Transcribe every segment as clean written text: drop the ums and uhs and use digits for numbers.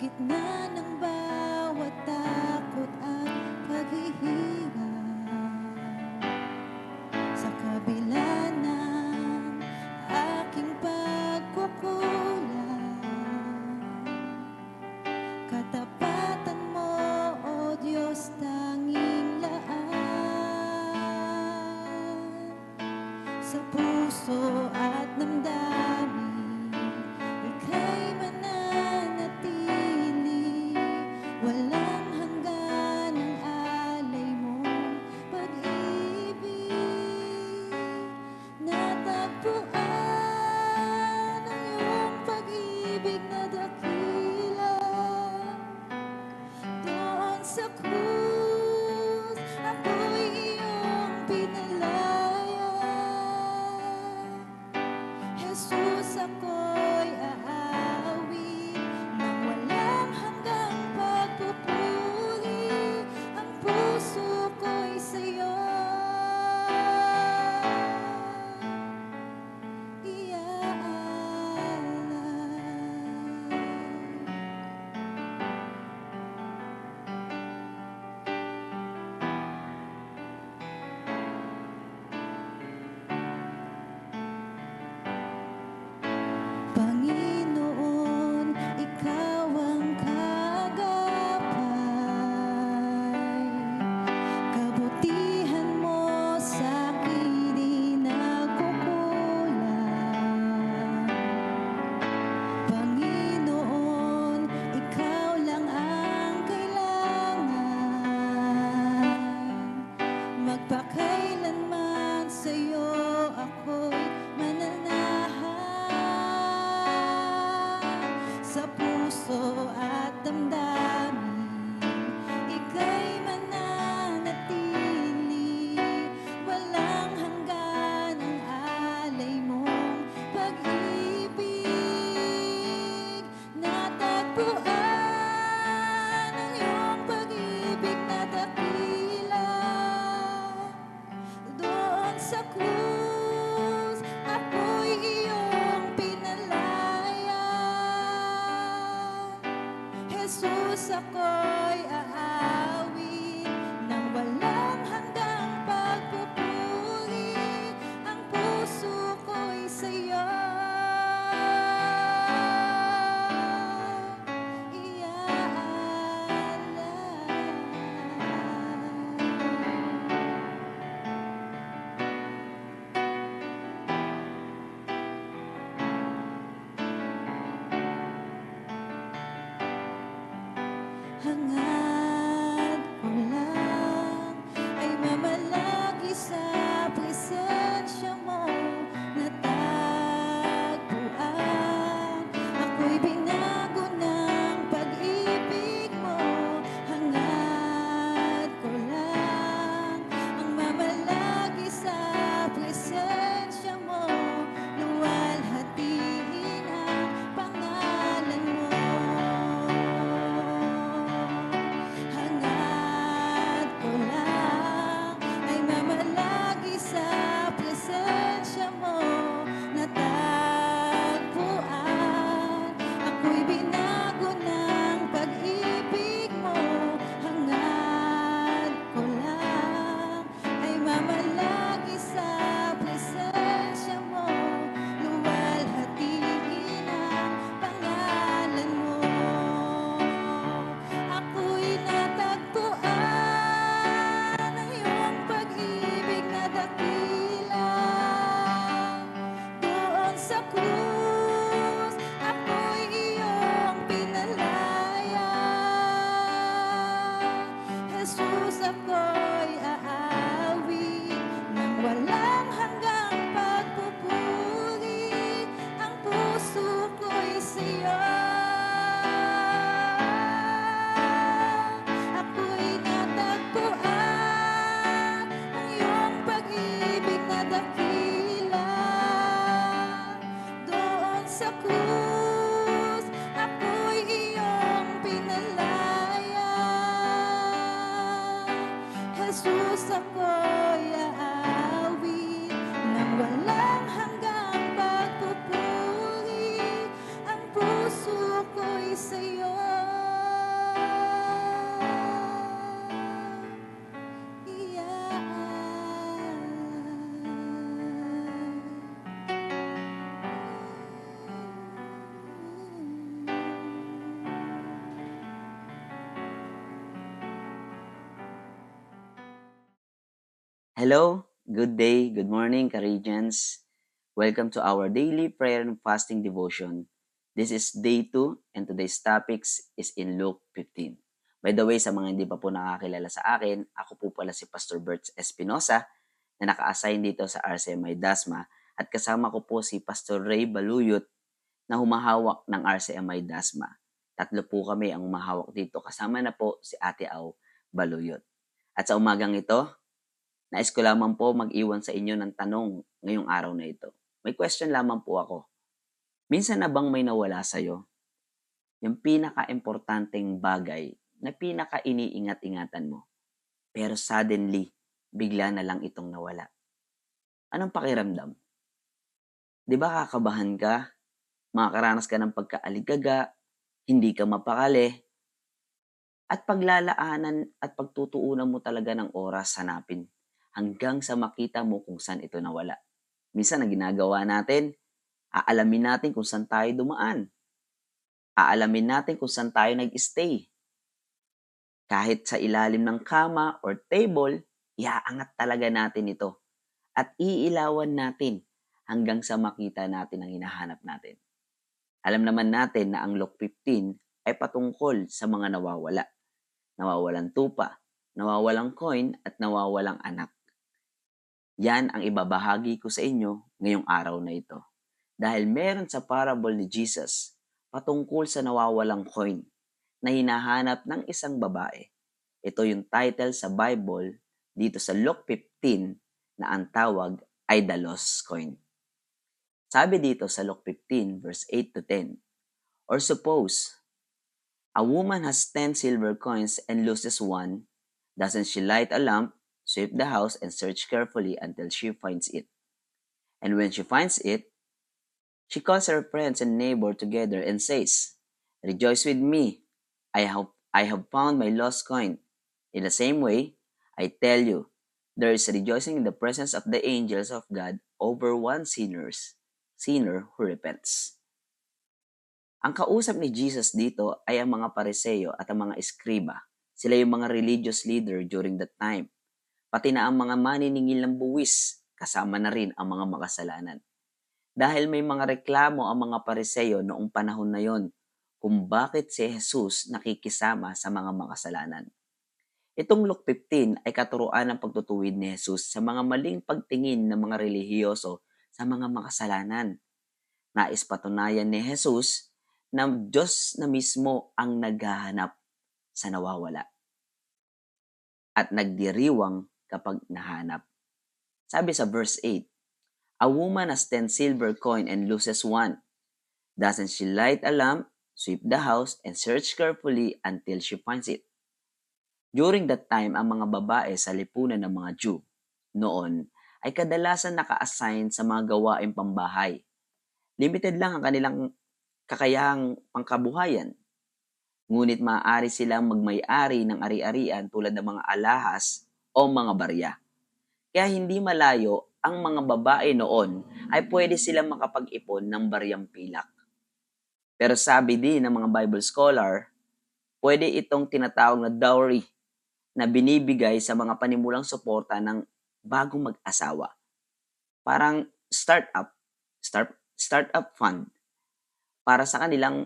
gitna ng bawat takot at paghihirap, sa kabila ng aking pagkukulang, katapatan mo, O Diyos, tanging laan. Sa puso at damdamin, ika'y mananatili. Walang hanggan ang alay mong pag-ibig. Natagpuan ang iyong pag-ibig na dakila. Doon sa krus, ako'y iyong pinalaya. Jesus, ako'y aawit ng walang hanggang pagpupuri. Ang puso ko'y sa'yo Panginoon, ikaw ang kagapay. Kabutihan mo sa'kin di nagkukulang. Panginoon, ikaw lang ang kailangan. Magpakailanman sa'yo ako'y mananahan. Sa puso at damdamin, ika'y mananatili. Walang hanggan ang alay mong pag-ibig. Natagpuan ang iyong pag-ibig na dakila. Doon sa krus, ako'y iyong pinalaya. Jesus, ako'y aawit ng walang hanggang pagpupuri. Ang puso ko'y sa'yo hangad ko lang ay mamalagi sa presensya mo. Natagpuan, ako'y binago ng pag-ibig mo. Hangad ko lang ang mamalagi sa presensya mo. Luwalhatiin ang pangalan mo. Hangad ko lang ay mamalagi sa presensya mo. Natagpuan, ako'y binago ng pag-ibig mo. Hangad ko lang ay mamalagi sa presensya mo. Luwalhatiin ang pangalan mo. Ako'y natagpuan ang iyong pag-ibig na dakila. Doon sa krus, ako'y iyong pinalaya. Jesus, ako'y aawit ng walang hanggang pagpupuri. Ang puso ko'y sa'yo. Ako'y natagpuan ang iyong pag-ibig na dakila. Doon sa krus, ako'y iyong pinalaya. Jesus, ako'y aawit ng walang hanggang pagpupuri. Ang puso ko'y sa'yo. Hello, good day, good morning, Caridians. Welcome to our daily prayer and fasting devotion. This is day 2 and today's topics is in Luke 15. By the way, sa mga hindi pa po nakakilala sa akin, ako po pala si Pastor Bert Espinosa na naka-assign dito sa RCMI Dasma at kasama ko po si Pastor Ray Baluyot na humahawak ng RCMI Dasma. Tatlo po kami ang humahawak dito kasama na po si Ate Au Baluyot. At sa umagang ito, nais ko lamang po mag-iwan sa inyo ng tanong ngayong araw na ito. May question lamang po ako. Minsan na bang may nawala sa'yo? Yung pinaka-importanteng bagay na pinaka-iniingat-ingatan mo. Pero suddenly, bigla na lang itong nawala. Anong pakiramdam? Di ba kakabahan ka? Makakaranas ka ng pagkaaligaga, hindi ka mapakali, at paglalaanan at pagtutuunan mo talaga ng oras hanapin hanggang sa makita mo kung saan ito nawala. Minsan ang ginagawa natin, aalamin natin kung saan tayo dumaan. Aalamin natin kung saan tayo nag-stay. Kahit sa ilalim ng kama or table, iaangat talaga natin ito. At iilawan natin hanggang sa makita natin ang hinahanap natin. Alam naman natin na ang Luke 15 ay patungkol sa mga nawawala. Nawawalang tupa, nawawalang coin at nawawalang anak. Yan ang ibabahagi ko sa inyo ngayong araw na ito. Dahil meron sa parable ni Jesus patungkol sa nawawalang coin na hinahanap ng isang babae. Ito yung title sa Bible dito sa Luke 15 na ang tawag ay the lost coin. Sabi dito sa Luke 15 verse 8 to 10, or suppose a woman has 10 silver coins and loses one, doesn't she light a lamp, sweep the house, and search carefully until she finds it? And when she finds it, she calls her friends and neighbor together and says, "Rejoice with me, I have found my lost coin." In the same way, I tell you, there is rejoicing in the presence of the angels of God over one sinner who repents. Ang kausap ni Jesus dito ay ang mga Pariseo at ang mga Eskriba. Sila yung mga religious leader during that time. Pati na ang mga maniningil ng buwis, kasama na rin ang mga makasalanan. Dahil may mga reklamo ang mga Pariseo noong panahon na yon kung bakit si Jesus nakikisama sa mga makasalanan. Itong Luke 15 ay katuruan ng pagtutuwid ni Jesus sa mga maling pagtingin ng mga relihiyoso sa mga makasalanan. Nais patunayan ni Jesus na Diyos na mismo ang naghahanap sa nawawala at nagdiriwang kapag nahanap. Sabi sa verse 8, a woman has 10 silver coin and loses one. Doesn't she light a lamp, sweep the house, and search carefully until she finds it? During that time, ang mga babae sa lipunan ng mga Jew noon ay kadalasan naka-assign sa mga gawaing pambahay. Limited lang ang kanilang kakayahang pangkabuhayan. Ngunit maaari silang magmay-ari ng ari-arian tulad ng mga alahas o mga barya. Kaya hindi malayo ang mga babae noon ay pwede silang makapag-ipon ng baryang pilak. Pero sabi din ng mga Bible scholar, pwede itong tinatawag na dowry na binibigay sa mga panimulang suporta ng bagong mag-asawa. Parang startup fund para sa kanilang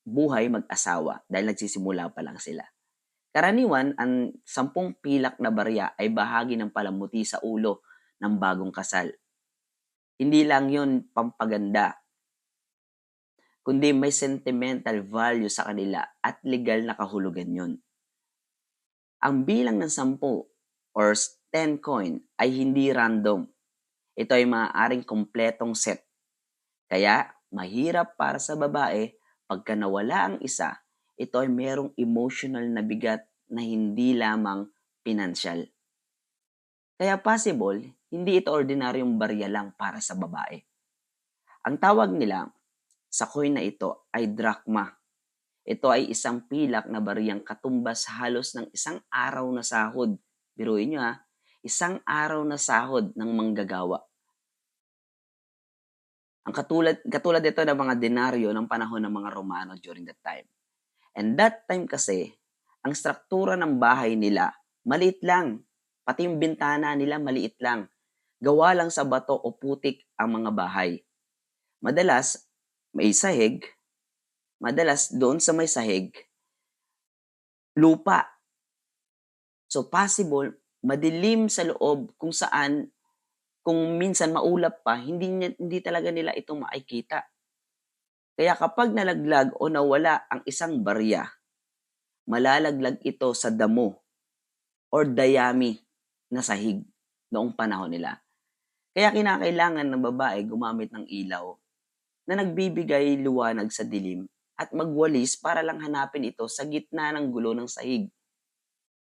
buhay mag-asawa dahil nagsisimula pa lang sila. Karaniwan, ang 10 pilak na barya ay bahagi ng palamuti sa ulo ng bagong kasal. Hindi lang yon pampaganda, kundi may sentimental value sa kanila at legal na kahulugan yon. Ang bilang ng 10 or 10 coin ay hindi random. Ito ay maaaring kompletong set. Kaya, mahirap para sa babae pagka nawala ang isa, ito ay merong emotional na bigat na hindi lamang pinansyal. Kaya possible, hindi ito ordinaryong barya lang para sa babae. Ang tawag nila sa coin na ito ay drachma. Ito ay isang pilak na baryang katumbas halos ng isang araw na sahod. Biruin nyo isang araw na sahod ng manggagawa. Ang katulad ito ng mga denaryo ng panahon ng mga Romano during that time. And that time kasi, ang struktura ng bahay nila, maliit lang. Pati yung bintana nila maliit lang. Gawa lang sa bato o putik ang mga bahay. Madalas, may sahig. Madalas, doon sa may sahig, lupa. So, possible, madilim sa loob kung saan, kung minsan maulap pa, hindi talaga nila ito makikita. Kaya kapag nalaglag o nawala ang isang barya, malalaglag ito sa damo or dayami na sahig noong panahon nila. Kaya kinakailangan ng babae gumamit ng ilaw na nagbibigay liwanag sa dilim at magwalis para lang hanapin ito sa gitna ng gulo ng sahig.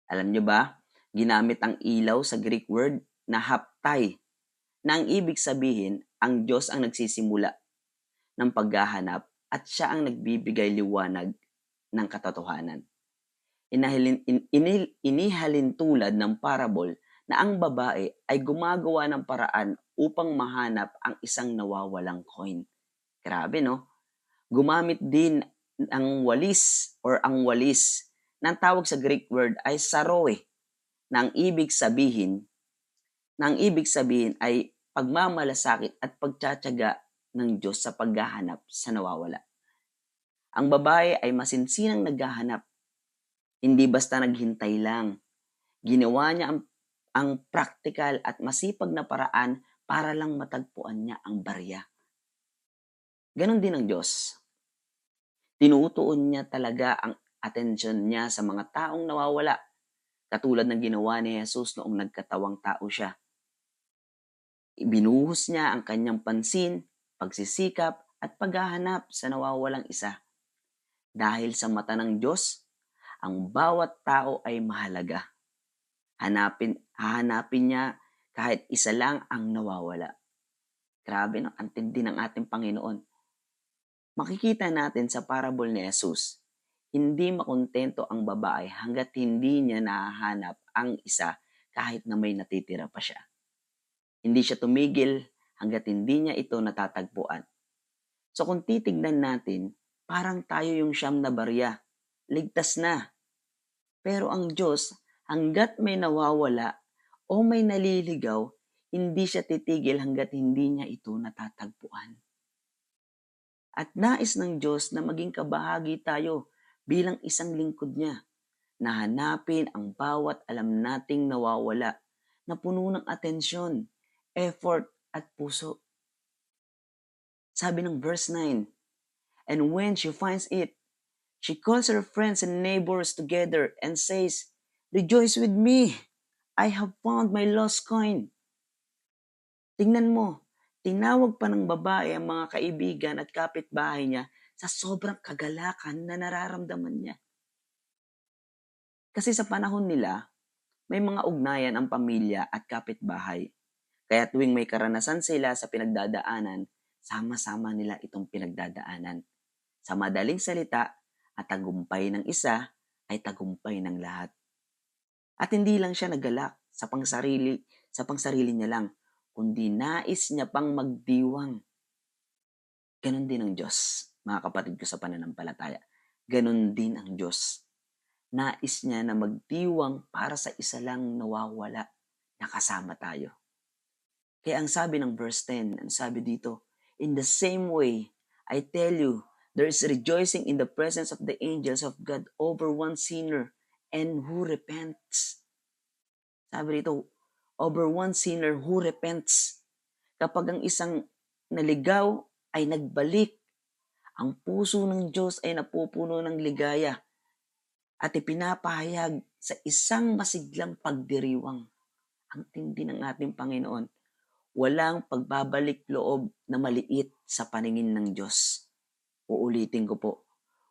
Alam nyo ba, ginamit ang ilaw sa Greek word na haptai, na ang ibig sabihin, ang Diyos ang nagsisimula ng paghahanap at siya ang nagbibigay liwanag ng katotohanan. Inihalin tulad ng parable na ang babae ay gumagawa ng paraan upang mahanap ang isang nawawalang coin. Grabe, no? Gumamit din ang walis or ang walis ng tawag sa Greek word ay saroe, na ang ibig sabihin ay pagmamalasakit at pagtsatsaga ng Diyos sa paghahanap sa nawawala. Ang babae ay masinsinang naghahanap, hindi basta naghintay lang. Ginawa niya ang praktikal at masipag na paraan para lang matagpuan niya ang barya. Ganon din ang Diyos. Tinutuon niya talaga ang atensyon niya sa mga taong nawawala, katulad ng ginawa ni Jesus noong nagkatawang tao siya. Ibinuhos niya ang kanyang pansin, pagsisikap at paghahanap sa nawawalang isa. Dahil sa mata ng Diyos, ang bawat tao ay mahalaga. Hahanapin niya kahit isa lang ang nawawala. Grabe, no? Ang tindi ng ating Panginoon. Makikita natin sa parable ni Jesus, hindi makontento ang babae hanggat hindi niya nahahanap ang isa kahit na may natitira pa siya. Hindi siya tumigil hanggat hindi niya ito natatagpuan. So kung titignan natin, parang tayo yung siyam na barya. Ligtas na. Pero ang Diyos, hanggat may nawawala o may naliligaw, hindi siya titigil hanggat hindi niya ito natatagpuan. At nais ng Diyos na maging kabahagi tayo bilang isang lingkod niya, na hanapin ang bawat alam nating nawawala na puno ng atensyon, effort at puso. Sabi ng verse 9, "And when she finds it, she calls her friends and neighbors together and says, 'Rejoice with me! I have found my lost coin.'" Tingnan mo, tinawag pa ng babae ang mga kaibigan at kapitbahay niya sa sobrang kagalakan na nararamdaman niya. Kasi sa panahon nila, may mga ugnayan ang pamilya at kapitbahay. Kaya tuwing may karanasan sila sa pinagdadaanan, sama-sama nila itong pinagdadaanan. Sa madaling salita, at tagumpay ng isa ay tagumpay ng lahat. At hindi lang siya nagalak sa pangsarili niya lang, kundi nais niya pang magdiwang. Ganon din ang Diyos, mga kapatid ko sa pananampalataya. Ganon din ang Diyos. Nais niya na magdiwang para sa isa lang nawawala na kasama tayo. Kaya ang sabi ng verse 10, ang sabi dito, "In the same way, I tell you, there is rejoicing in the presence of the angels of God over one sinner and who repents." Sabi dito, over one sinner who repents. Kapag ang isang naligaw ay nagbalik, ang puso ng Diyos ay napupuno ng ligaya at ipinapahayag sa isang masiglang pagdiriwang. Ang tindi ng ating Panginoon. Walang pagbabalik loob na maliit sa paningin ng Diyos. Uulitin ko po,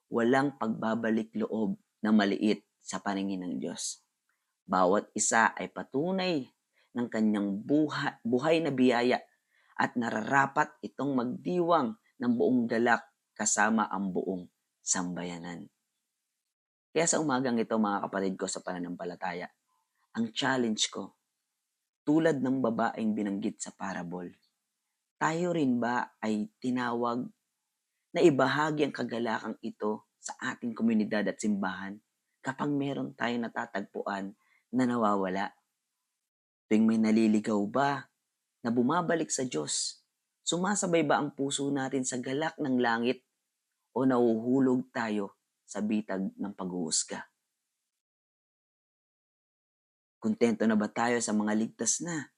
walang pagbabalik loob na maliit sa paningin ng Diyos. Bawat isa ay patunay ng kanyang buhay na biyaya at nararapat itong magdiwang ng buong galak kasama ang buong sambayanan. Kaya sa umagang ito, mga kapatid ko sa pananampalataya, ang challenge ko, tulad ng babaeng binanggit sa parable, tayo rin ba ay tinawag na ibahagi ang kagalakang ito sa ating komunidad at simbahan kapag meron tayong natatagpuan na nawawala? Tuwing may naliligaw ba na bumabalik sa Diyos, sumasabay ba ang puso natin sa galak ng langit o nahuhulog tayo sa bitag ng paghuhusga? Kontento na ba tayo sa mga ligtas na?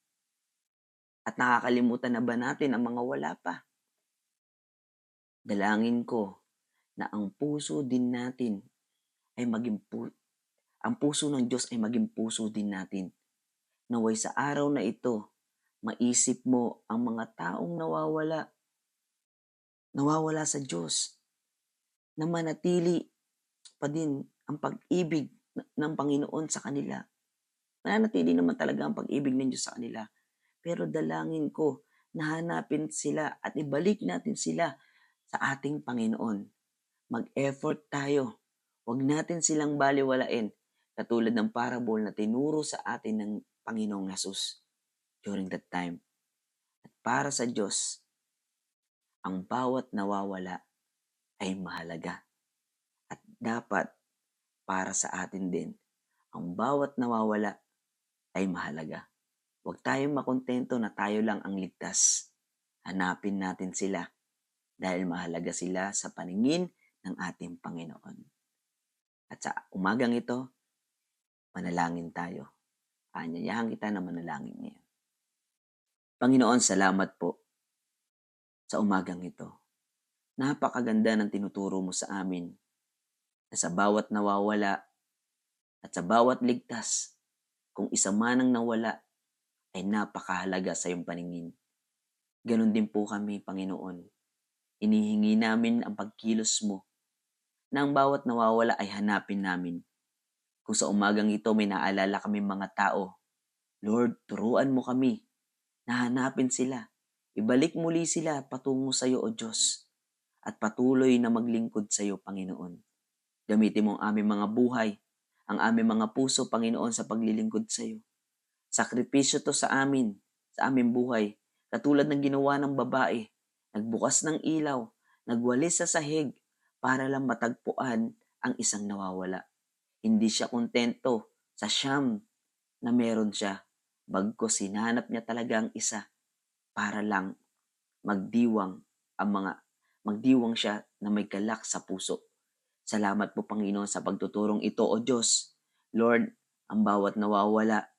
At nakakalimutan na ba natin ang mga wala pa? Dalangin ko na ang puso din natin ay ang puso ng Diyos ay maging puso din natin. Naway sa araw na ito, maisip mo ang mga taong nawawala sa Diyos, na manatili pa din ang pag-ibig ng Panginoon sa kanila. Mananatili naman talaga ang pag-ibig ng Diyos sa kanila. Pero dalangin ko na hanapin sila at ibalik natin sila sa ating Panginoon. Mag-effort tayo. Huwag natin silang baliwalain katulad ng parable na tinuro sa atin ng Panginoong Hesus during that time. At para sa Diyos, ang bawat nawawala ay mahalaga. At dapat para sa atin din, ang bawat nawawala ay mahalaga. Huwag tayong makontento na tayo lang ang ligtas. Hanapin natin sila dahil mahalaga sila sa paningin ng ating Panginoon. At sa umagang ito, manalangin tayo. Aanyayahan kita na manalangin ngayon. Panginoon, salamat po sa umagang ito. Napakaganda ng tinuturo mo sa amin na sa bawat nawawala at sa bawat ligtas, kung isa man ang nawala, ay napakahalaga sa iyong paningin. Ganon din po kami, Panginoon. Inihingi namin ang pagkilos mo na ang bawat nawawala ay hanapin namin. Kung sa umagang ito may naalala kami mga tao, Lord, turuan mo kami na hanapin sila. Ibalik muli sila patungo sa iyo, O Diyos, at patuloy na maglingkod sa iyo, Panginoon. Gamitin mo ang aming mga buhay, ang aming mga puso, Panginoon, sa paglilingkod sa iyo. Sakripisyo to sa aming buhay, katulad ng ginawa ng babae, nagbukas ng ilaw, nagwalis sa sahig, para lang matagpuan ang isang nawawala. Hindi siya kontento sa siyam na meron siya, bagkus hinanap niya talaga ang isa para lang magdiwang siya na may galak sa puso. Salamat po, Panginoon, sa pagtuturong ito, O Diyos. Lord, ang bawat nawawala,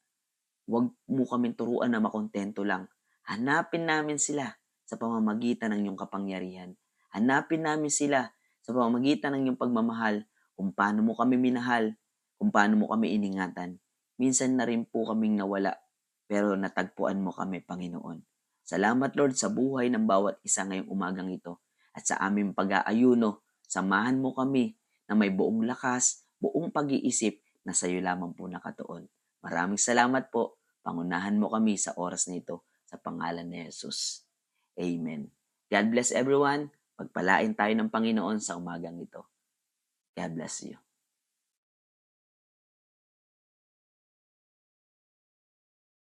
huwag mo kaming turuan na makontento lang. Hanapin namin sila sa pamamagitan ng iyong kapangyarihan. Hanapin namin sila sa pamamagitan ng iyong pagmamahal, kung paano mo kami minahal, kung paano mo kami iningatan. Minsan na rin po kaming nawala, pero natagpuan mo kami, Panginoon. Salamat, Lord, sa buhay ng bawat isa ngayong umagang ito at sa aming pag-aayuno. Samahan mo kami na may buong lakas, buong pag-iisip na sa iyo lamang po nakatuon. Maraming salamat po. Pangunahan mo kami sa oras na ito sa pangalan ni Jesus. Amen. God bless everyone. Pagpalain tayo ng Panginoon sa umagang ito. God bless you.